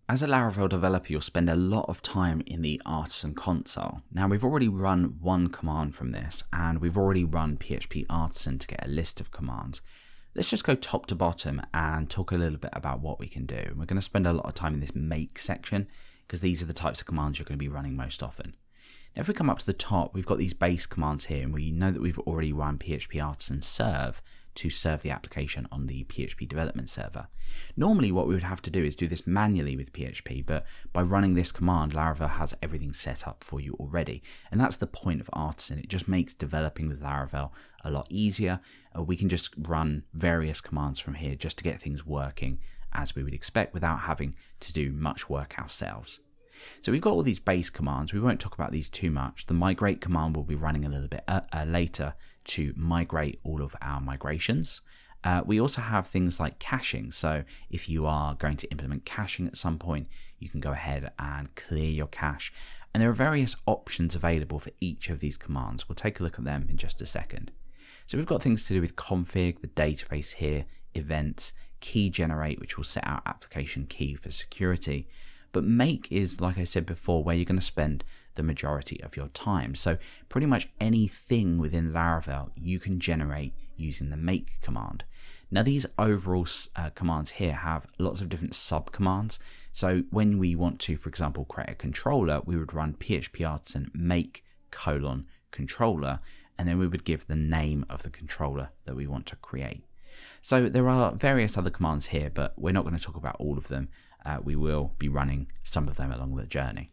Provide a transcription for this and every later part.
As a Laravel developer, you'll spend a lot of time in the artisan console. Now, we've already run one command from this, and we've already run PHP artisan to get a list of commands. Let's just go top to bottom and talk a little bit about what we can do. We're going to spend a lot of time in this make section because these are the types of commands you're going to be running most often. Now, if we come up to the top, we've got these base commands here, and we know that we've already run PHP artisan serve to serve the application on the PHP development server. Normally what we would have to do is do this manually with PHP, but by running this command, Laravel has everything set up for you already. And that's the point of Artisan. It just makes developing with Laravel a lot easier. We can just run various commands from here just to get things working as we would expect without having to do much work ourselves. So we've got all these base commands. We won't talk about these too much. The migrate command will be running a little bit later to migrate all of our migrations. We also have things like caching. So if you are going to implement caching at some point, you can go ahead and clear your cache. And there are various options available for each of these commands. We'll take a look at them in just a second. So we've got things to do with config, the database here, events, key generate, which will set our application key for security. But make is, like I said before, where you're going to spend the majority of your time. So pretty much anything within Laravel you can generate using the make command. Now these overall commands here have lots of different sub-commands. So when we want to, for example, create a controller, we would run PHP artisan make :controller, and then we would give the name of the controller that we want to create. So there are various other commands here, but we're not going to talk about all of them. We will be running some of them along the journey.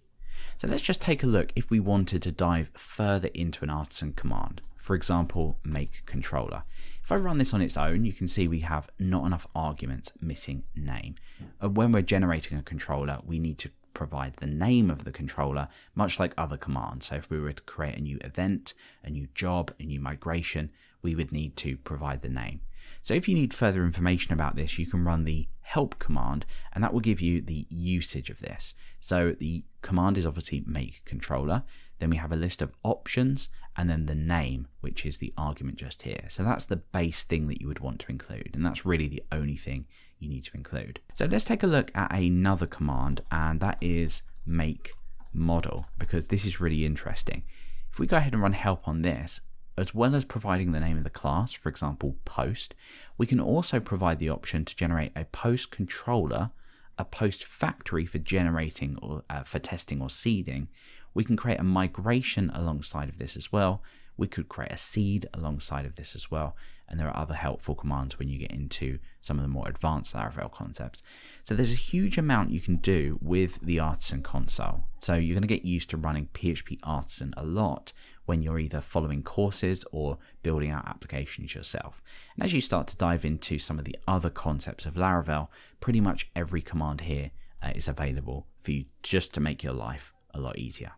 So let's just take a look if we wanted to dive further into an artisan command. For example, make controller. If I run this on its own, you can see we have not enough arguments, missing name. When we're generating a controller, we need to provide the name of the controller, much like other commands. So if we were to create a new event, a new job, a new migration, we would need to provide the name. So if you need further information about this, you can run the help command, and that will give you the usage of this. So the command is obviously make controller. Then we have a list of options, and then the name, which is the argument just here. So that's the base thing that you would want to include, and that's really the only thing you need to include. So let's take a look at another command, and that is make model, because this is really interesting. If we go ahead and run help on this, as well as providing the name of the class, for example, post, we can also provide the option to generate a post controller, a post factory for generating or for testing or seeding. We can create a migration alongside of this as well. We could create a seed alongside of this as well. And there are other helpful commands when you get into some of the more advanced Laravel concepts. So there's a huge amount you can do with the Artisan console. So you're going to get used to running PHP Artisan a lot when you're either following courses or building out applications yourself. And as you start to dive into some of the other concepts of Laravel, pretty much every command here is available for you just to make your life a lot easier.